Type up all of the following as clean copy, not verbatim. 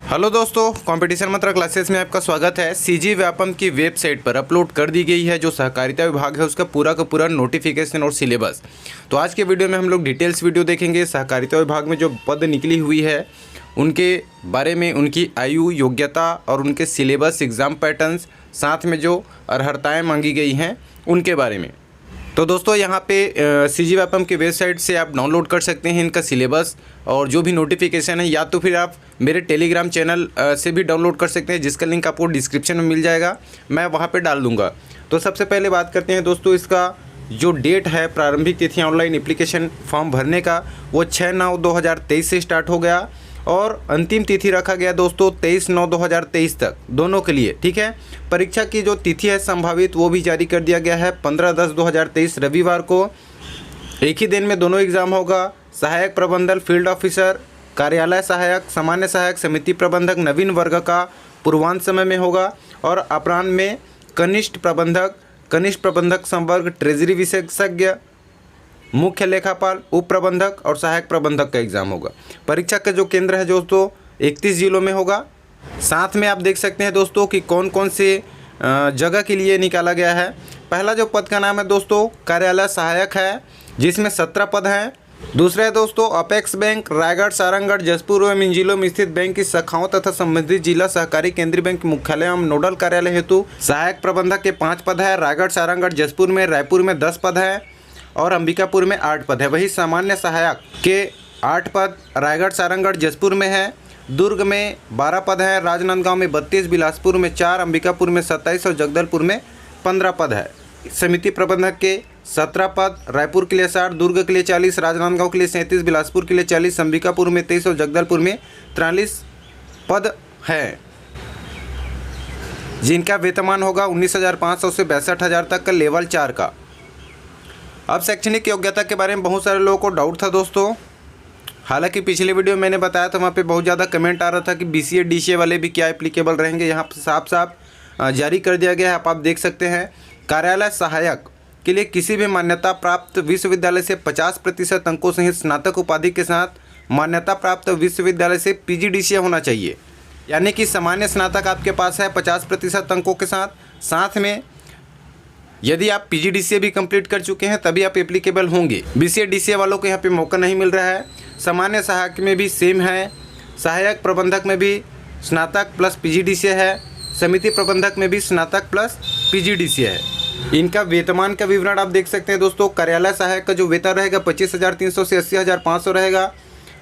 Hello दोस्तों, competition मंत्र classes में आपका स्वागत है। सीजी व्यापम की वेबसाइट पर अपलोड कर दी गई है जो सहकारिता विभाग है उसका पूरा का पूरा नोटिफिकेशन और सिलेबस। तो आज के वीडियो में हम लोग डिटेल्स वीडियो देखेंगे। सहकारिता विभाग में जो पद निकली हुई है उनके बारे में, उनकी आयु, योग्यता और उनके सिलेबस, एग्ज़ाम पैटर्न्स, साथ में जो अर्हताएँ मांगी गई हैं उनके बारे में। तो दोस्तों यहाँ पे सीजी व्यापम की वेबसाइट से आप डाउनलोड कर सकते हैं इनका सिलेबस और जो भी नोटिफिकेशन है, या तो फिर आप मेरे टेलीग्राम चैनल से भी डाउनलोड कर सकते हैं जिसका लिंक आपको डिस्क्रिप्शन में मिल जाएगा, मैं वहाँ पे डाल दूँगा। तो सबसे पहले बात करते हैं दोस्तों, इसका जो डेट है, प्रारंभिक तिथि ऑनलाइन एप्लीकेशन फॉर्म भरने का वो 6/9/2023 से स्टार्ट हो गया और अंतिम तिथि रखा गया दोस्तों 23/9/2023 तक, दोनों के लिए। ठीक है, परीक्षा की जो तिथि है संभावित वो भी जारी कर दिया गया है 15/10/2023 रविवार को। एक ही दिन में दोनों एग्ज़ाम होगा। सहायक प्रबंधक, फील्ड ऑफिसर, कार्यालय सहायक, सामान्य सहायक, समिति प्रबंधक नवीन वर्ग का पूर्वांत समय में होगा और अपराह्न में कनिष्ठ प्रबंधक संवर्ग, ट्रेजरी विशेषज्ञ, मुख्य लेखापाल, उप प्रबंधक और सहायक प्रबंधक का एग्ज़ाम होगा। परीक्षा का जो केंद्र है दोस्तों 31 जिलों में होगा। साथ में आप देख सकते हैं दोस्तों कि कौन कौन से जगह के लिए निकाला गया है। पहला जो पद का नाम है दोस्तों कार्यालय सहायक है जिसमें 17 पद हैं। दूसरा है दोस्तों अपेक्स बैंक, रायगढ़, सारंगगढ़, जसपुर एवं इन जिलों में स्थित बैंक की शाखाओं तथा संबंधित जिला सहकारी केंद्रीय बैंक मुख्यालय एवं नोडल कार्यालय हेतु सहायक प्रबंधक के 5 पद है। रायगढ़, सारंगगढ़, जसपुर में, रायपुर में 10 पद है और अंबिकापुर में 8 पद है। वही सामान्य सहायक के 8 पद रायगढ़, सारंगगढ़, जसपुर में है। दुर्ग में 12 पद है, राजनांदगांव में 32, बिलासपुर में 4, अंबिकापुर में 27 और जगदलपुर में 15 पद है। समिति प्रबंधक के 17 पद, रायपुर के लिए 60, दुर्ग के लिए 40, राजनांदगांव के लिए 37, बिलासपुर के लिए 40, अंबिकापुर में 23 और जगदलपुर में 43 पद है, जिनका वेतनमान होगा 19,500 से 62,000 तक का लेवल 4 का। अब शैक्षणिक योग्यता के बारे में बहुत सारे लोगों को डाउट था दोस्तों। हालांकि पिछले वीडियो में मैंने बताया था, वहाँ पे बहुत ज़्यादा कमेंट आ रहा था कि BCA DCA वाले भी क्या एप्लीकेबल रहेंगे। यहाँ पर साफ साफ जारी कर दिया गया है, आप देख सकते हैं। कार्यालय सहायक के लिए किसी भी मान्यता प्राप्त विश्वविद्यालय से 50% अंकों सहित स्नातक उपाधि के साथ मान्यता प्राप्त विश्वविद्यालय से PGDCA होना चाहिए। यानी कि सामान्य स्नातक आपके पास है 50% अंकों के साथ में यदि आप PGDCA भी कंप्लीट कर चुके हैं तभी आप एप्लीकेबल होंगे। BCA DCA वालों को यहाँ पे मौका नहीं मिल रहा है। सामान्य सहायक में भी सेम है, सहायक प्रबंधक में भी स्नातक प्लस PGDCA है, समिति प्रबंधक में भी स्नातक प्लस PGDCA है। इनका वेतनमान का विवरण आप देख सकते हैं दोस्तों। कार्यालय सहायक का जो वेतन रहेगा 25,300 से 80,500 रहेगा।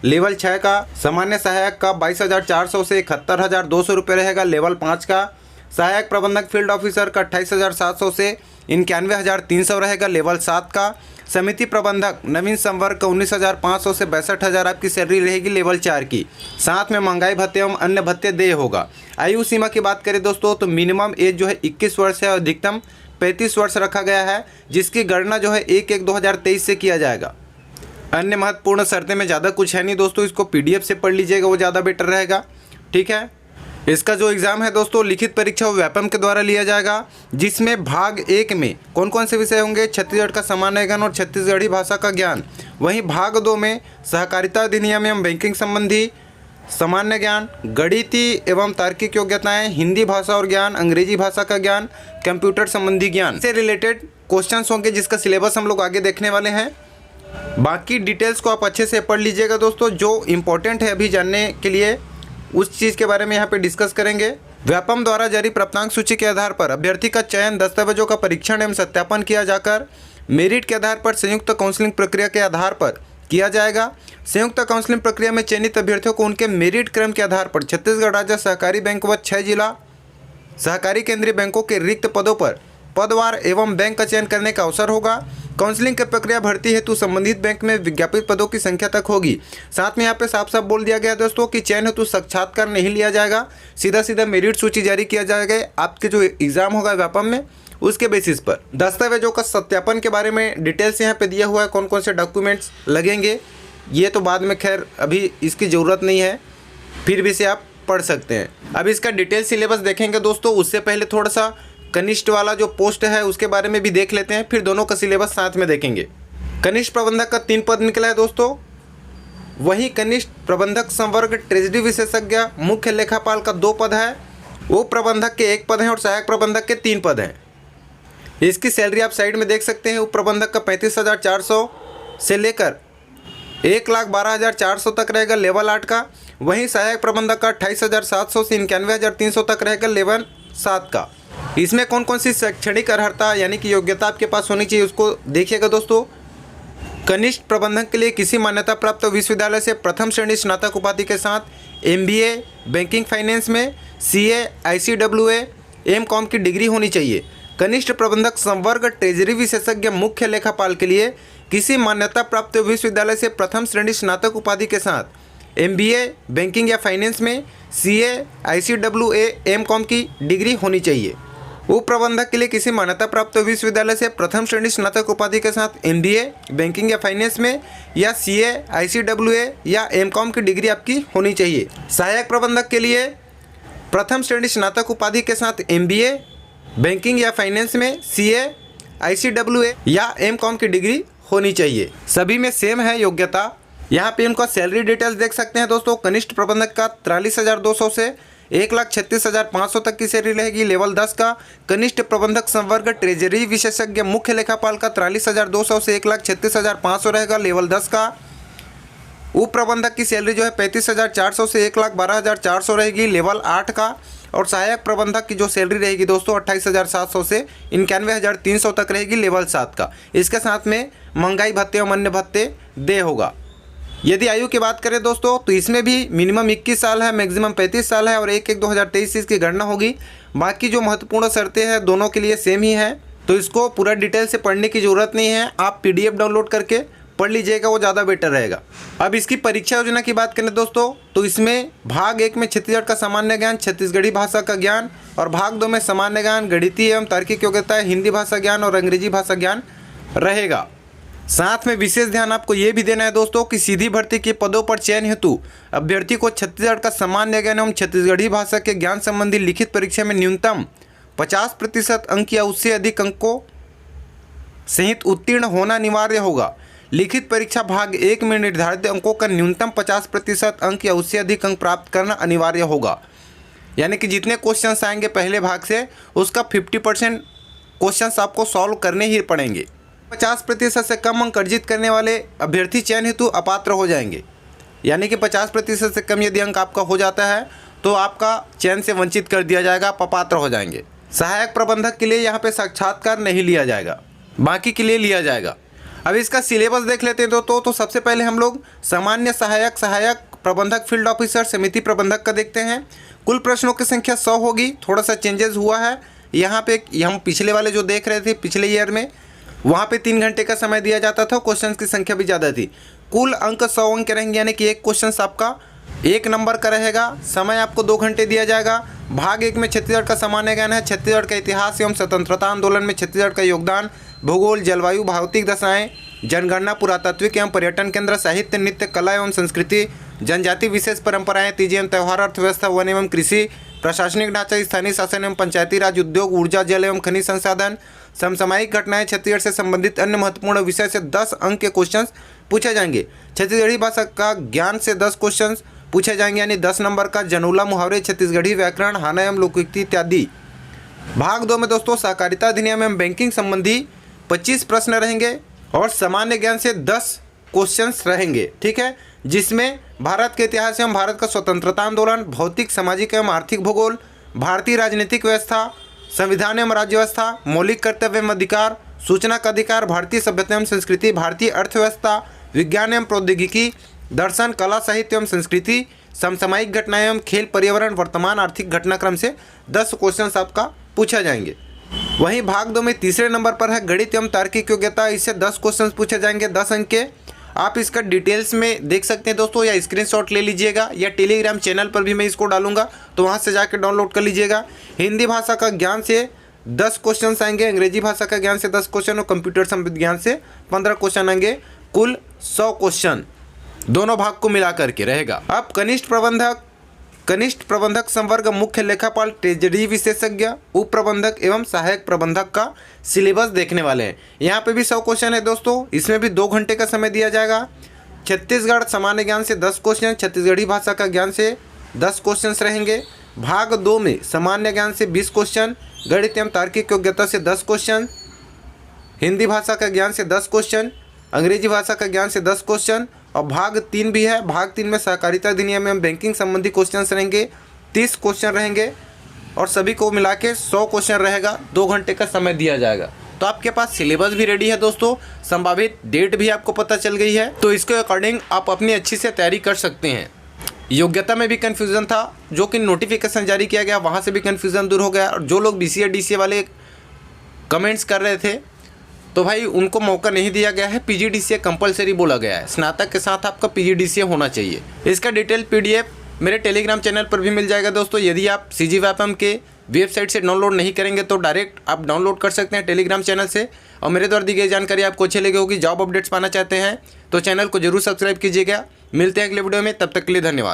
लेवल 6 का सामान्य सहायक का 22,400 से 71,200 रुपये रहेगा। लेवल 5 का सहायक प्रबंधक फील्ड ऑफिसर का 28,700 से 91,300 रहेगा। लेवल 7 का समिति प्रबंधक नवीन संवर्ग का 19,500 से 62,000 आपकी सैलरी रहेगी लेवल 4 की। साथ में महंगाई भत्ते एवं अन्य भत्ते देय होगा। आयु सीमा की बात करें दोस्तों तो मिनिमम एज जो है 21 वर्ष है और अधिकतम 35 वर्ष रखा गया है, जिसकी गणना जो है 1/1/2023 से किया जाएगा। अन्य महत्वपूर्ण शर्तें में ज़्यादा कुछ है नहीं दोस्तों, इसको PDF से पढ़ लीजिएगा, वो ज़्यादा बेटर रहेगा। ठीक है, इसका जो एग्ज़ाम है दोस्तों लिखित परीक्षा वो व्यापम के द्वारा लिया जाएगा, जिसमें भाग 1 में कौन कौन से विषय होंगे, छत्तीसगढ़ का सामान्य ज्ञान और छत्तीसगढ़ी भाषा का ज्ञान। वहीं भाग 2 में सहकारिता अधिनियम एवं बैंकिंग संबंधी सामान्य ज्ञान, गणितीय एवं तार्किक योग्यताएं, हिंदी भाषा और ज्ञान, अंग्रेजी भाषा का ज्ञान, कंप्यूटर संबंधी ज्ञान से रिलेटेड क्वेश्चंस होंगे, जिसका सिलेबस हम लोग आगे देखने वाले हैं। बाकी डिटेल्स को आप अच्छे से पढ़ लीजिएगा दोस्तों। जो इम्पोर्टेंट है अभी जानने के लिए उस चीज़ के बारे में यहाँ पे डिस्कस करेंगे। व्यापम द्वारा जारी प्राप्तांक सूची के आधार पर अभ्यर्थी का चयन, दस्तावेजों का परीक्षण एवं सत्यापन किया जाकर मेरिट के आधार पर संयुक्त काउंसलिंग प्रक्रिया के आधार पर किया जाएगा। संयुक्त काउंसलिंग प्रक्रिया में चयनित अभ्यर्थियों को उनके मेरिट क्रम के आधार पर छत्तीसगढ़ राज्य सहकारी बैंक व 6 जिला सहकारी केंद्रीय बैंकों के रिक्त पदों पर पदवार एवं बैंक का चयन करने का अवसर होगा। काउंसलिंग की प्रक्रिया भर्ती हेतु संबंधित बैंक में विज्ञापित पदों की संख्या तक होगी। साथ में यहाँ पे साफ साफ बोल दिया गया दोस्तों कि चयन हेतु साक्षात्कार नहीं लिया जाएगा, सीधा मेरिट सूची जारी किया जाएगा आपके जो एग्ज़ाम होगा व्यापम में उसके बेसिस पर। दस्तावेजों का सत्यापन के बारे में डिटेल्स यहाँ पे दिया हुआ है, कौन कौन से डॉक्यूमेंट्स लगेंगे। ये तो बाद में खैर अभी इसकी ज़रूरत नहीं है, फिर भी से आप पढ़ सकते हैं। अब इसका डिटेल सिलेबस देखेंगे दोस्तों, उससे पहले थोड़ा सा कनिष्ठ वाला जो पोस्ट है उसके बारे में भी देख लेते हैं, फिर दोनों का सिलेबस साथ में देखेंगे। कनिष्ठ प्रबंधक का 3 पद निकला है दोस्तों। वहीं कनिष्ठ प्रबंधक संवर्ग ट्रेजरी विशेषज्ञ मुख्य लेखापाल का 2 पद है, उप प्रबंधक के 1 पद हैं और सहायक प्रबंधक के 3 पद हैं। इसकी सैलरी आप साइड में देख सकते हैं। उप प्रबंधक का 35,400 से लेकर 1,12,400 तक रहेगा लेवल 8 का। वहीं सहायक प्रबंधक का 28,700 से 91,300 तक रहेगा लेवल 7 का। इसमें कौन कौन सी शैक्षणिक अर्हता यानी कि योग्यता आपके पास होनी चाहिए उसको देखिएगा दोस्तों। कनिष्ठ प्रबंधक के लिए किसी मान्यता प्राप्त विश्वविद्यालय से प्रथम श्रेणी स्नातक उपाधि के साथ MBA बैंकिंग फाइनेंस में, CA ICWA M.Com की डिग्री होनी चाहिए। कनिष्ठ प्रबंधक संवर्ग ट्रेजरी विशेषज्ञ मुख्य लेखापाल के लिए किसी मान्यता प्राप्त विश्वविद्यालय से प्रथम श्रेणी स्नातक उपाधि के साथ MBA बैंकिंग या फाइनेंस में, CA ICWA M.Com की डिग्री होनी चाहिए। उप प्रबंधक के लिए किसी मान्यता प्राप्त विश्वविद्यालय से प्रथम श्रेणी स्नातक उपाधि के साथ MBA बैंकिंग या फाइनेंस में या CA ICWA या M.Com की डिग्री आपकी होनी चाहिए। सहायक प्रबंधक के लिए प्रथम श्रेणी स्नातक उपाधि के साथ MBA बैंकिंग या फाइनेंस में, CA ICWA या M.Com की डिग्री होनी चाहिए। सभी में सेम है योग्यता। यहाँ पे इनका सैलरी डिटेल्स देख सकते हैं दोस्तों। कनिष्ठ प्रबंधक का 43,200 से 1,36,500 तक की सैलरी रहेगी लेवल 10 का। कनिष्ठ प्रबंधक संवर्ग ट्रेजरी विशेषज्ञ मुख्य लेखापाल का 43,200 से 1,36,500 रहेगा लेवल 10 का। उप प्रबंधक की सैलरी जो है 35,400 से 1,12,400 रहेगी लेवल 8 का। और सहायक प्रबंधक की जो सैलरी रहेगी दोस्तों 28,700 से 91,300 तक रहेगी लेवल 7 का। इसके साथ में महंगाई भत्ते और अन्य भत्ते दे होगा। यदि आयु की बात करें दोस्तों तो इसमें भी मिनिमम 21 साल है, मैक्सिमम 35 साल है और 1/1/2023 इसकी गणना होगी। बाकी जो महत्वपूर्ण शर्तें हैं दोनों के लिए सेम ही है, तो इसको पूरा डिटेल से पढ़ने की ज़रूरत नहीं है। आप PDF डाउनलोड करके पढ़ लीजिएगा, वो ज़्यादा बेटर रहेगा। अब इसकी परीक्षा योजना की बात करें दोस्तों तो इसमें भाग 1 में छत्तीसगढ़ का सामान्य ज्ञान, छत्तीसगढ़ी भाषा का ज्ञान और भाग 2 में सामान्य ज्ञान, गणितीय एवं तार्किक योग्यता, हिंदी भाषा ज्ञान और अंग्रेजी भाषा ज्ञान रहेगा। साथ में विशेष ध्यान आपको ये भी देना है दोस्तों कि सीधी भर्ती के पदों पर चयन हेतु अभ्यर्थी को छत्तीसगढ़ का सामान्य ज्ञान एवं छत्तीसगढ़ी भाषा के ज्ञान संबंधी लिखित परीक्षा में न्यूनतम 50% अंक या उससे अधिक अंकों सहित उत्तीर्ण होना अनिवार्य होगा। लिखित परीक्षा भाग 1 में निर्धारित अंकों का न्यूनतम 50% अंक या उससे अधिक अंक प्राप्त करना अनिवार्य होगा। यानी कि जितने क्वेश्चंस आएंगे पहले भाग से उसका 50% क्वेश्चंस आपको सॉल्व करने ही पड़ेंगे। 50% से कम अंक अर्जित करने वाले अभ्यर्थी चयन हेतु अपात्र हो जाएंगे। यानी कि 50% से कम यदि अंक आपका हो जाता है तो आपका चयन से वंचित कर दिया जाएगा, आप अपात्र हो जाएंगे। सहायक प्रबंधक के लिए यहाँ पे साक्षात्कार नहीं लिया जाएगा, बाकी के लिए लिया जाएगा। अब इसका सिलेबस देख लेते हैं तो सबसे पहले हम लोग सामान्य सहायक, सहायक प्रबंधक, फील्ड ऑफिसर, समिति प्रबंधक का देखते हैं। कुल प्रश्नों की संख्या 100 होगी, थोड़ा सा चेंजेस हुआ है यहाँ पे। हम पिछले वाले जो देख रहे थे पिछले ईयर में वहाँ पे 3 घंटे का समय दिया जाता था, क्वेश्चन की संख्या भी ज़्यादा थी। कुल अंक 100 अंक रहेंगे, यानी कि एक क्वेश्चन आपका 1 नंबर का रहेगा। समय आपको 2 घंटे दिया जाएगा। भाग 1 में छत्तीसगढ़ का सामान्य ज्ञान है, छत्तीसगढ़ का इतिहास एवं स्वतंत्रता आंदोलन में छत्तीसगढ़ का योगदान, भूगोल, जलवायु, भौतिक दशाएं, जनगणना, पुरातात्विक एवं पर्यटन केंद्र, साहित्य, नृत्य, कला एवं संस्कृति, जनजाति विशेष परंपराएं, तीज एवं त्यौहार, अर्थव्यवस्था, वन एवं कृषि, प्रशासनिक ढांचा, स्थानीय शासन एवं पंचायती राज, उद्योग, ऊर्जा, जल एवं खनिज संसाधन, समसामयिक घटनाएं, छत्तीसगढ़ से संबंधित अन्य महत्वपूर्ण विषय से 10 अंक के क्वेश्चंस पूछे जाएंगे। छत्तीसगढ़ी भाषा का ज्ञान से 10 क्वेश्चंस पूछे जाएंगे, यानी 10 नंबर का। जनूला, मुहावरे, छत्तीसगढ़ी व्याकरण, हाना एवं लोकोक्ति इत्यादि। भाग 2 में दोस्तों सहकारिता अधिनियम एवं बैंकिंग संबंधी 25 प्रश्न रहेंगे और सामान्य ज्ञान से 10 क्वेश्चंस रहेंगे, ठीक है, जिसमें भारत के इतिहास एवं भारत का स्वतंत्रता आंदोलन, भौतिक, सामाजिक एवं आर्थिक भूगोल, भारतीय राजनीतिक व्यवस्था, संविधान एवं राज्य व्यवस्था, मौलिक कर्तव्य एवं अधिकार, सूचना का अधिकार, भारतीय सभ्यता एवं संस्कृति, भारतीय अर्थव्यवस्था, विज्ञान एवं प्रौद्योगिकी, दर्शन, कला, साहित्य एवं संस्कृति, समसामयिक घटनाएं एवं खेल, पर्यावरण, वर्तमान आर्थिक घटनाक्रम से 10 क्वेश्चन आपका पूछा जाएंगे। वहीं भाग 2 में तीसरे नंबर पर है गणित एवं तार्किक योग्यता। इससे 10 क्वेश्चन पूछे जाएंगे, 10 अंक के। आप इसका डिटेल्स में देख सकते हैं दोस्तों, या स्क्रीनशॉट ले लीजिएगा, या टेलीग्राम चैनल पर भी मैं इसको डालूंगा तो वहां से जाकर डाउनलोड कर लीजिएगा। हिंदी भाषा का ज्ञान से 10 क्वेश्चन आएंगे, अंग्रेजी भाषा का ज्ञान से 10 क्वेश्चन और कंप्यूटर संबंधित ज्ञान से 15 क्वेश्चन आएंगे। कुल 100 क्वेश्चन दोनों भाग को मिला करके रहेगा। अब कनिष्ठ प्रबंधक संवर्ग मुख्य लेखापाल, ट्रेजरी विशेषज्ञ, उप प्रबंधक एवं सहायक प्रबंधक का सिलेबस देखने वाले हैं। यहाँ पे भी 100 क्वेश्चन है दोस्तों, इसमें भी 2 घंटे का समय दिया जाएगा। छत्तीसगढ़ सामान्य ज्ञान से 10 क्वेश्चन, छत्तीसगढ़ी भाषा का ज्ञान से 10 क्वेश्चंस रहेंगे। भाग 2 में सामान्य ज्ञान से 20 क्वेश्चन, गणित एवं तार्किक योग्यता से 10 क्वेश्चन, हिंदी भाषा का ज्ञान से 10 क्वेश्चन, अंग्रेजी भाषा का ज्ञान से 10 क्वेश्चन और भाग 3 भी है। भाग 3 में सहकारिता अधिनियम एवं बैंकिंग संबंधी क्वेश्चंस रहेंगे, 30 क्वेश्चन रहेंगे और सभी को मिला के 100 क्वेश्चन रहेगा। 2 घंटे का समय दिया जाएगा। तो आपके पास सिलेबस भी रेडी है दोस्तों, संभावित डेट भी आपको पता चल गई है, तो इसके अकॉर्डिंग आप अपनी अच्छी से तैयारी कर सकते हैं। योग्यता में भी कन्फ्यूज़न था, जो कि नोटिफिकेशन जारी किया गया वहाँ से भी कन्फ्यूज़न दूर हो गया। और जो लोग BCA DCA वाले कमेंट्स कर रहे थे तो भाई उनको मौका नहीं दिया गया है, PGDCA कंपलसरी बोला गया है। स्नातक के साथ आपका PGDCA होना चाहिए। इसका डिटेल PDF मेरे टेलीग्राम चैनल पर भी मिल जाएगा दोस्तों। यदि आप CGVAPM के वेबसाइट से डाउनलोड नहीं करेंगे तो डायरेक्ट आप डाउनलोड कर सकते हैं टेलीग्राम चैनल से। और मेरे द्वारा दी गई जानकारी आपको अच्छी लगी होगी, जॉब अपडेट्स पाना चाहते हैं तो चैनल को जरूर सब्सक्राइब कीजिएगा। मिलते हैं अगले वीडियो में, तब तक के लिए धन्यवाद।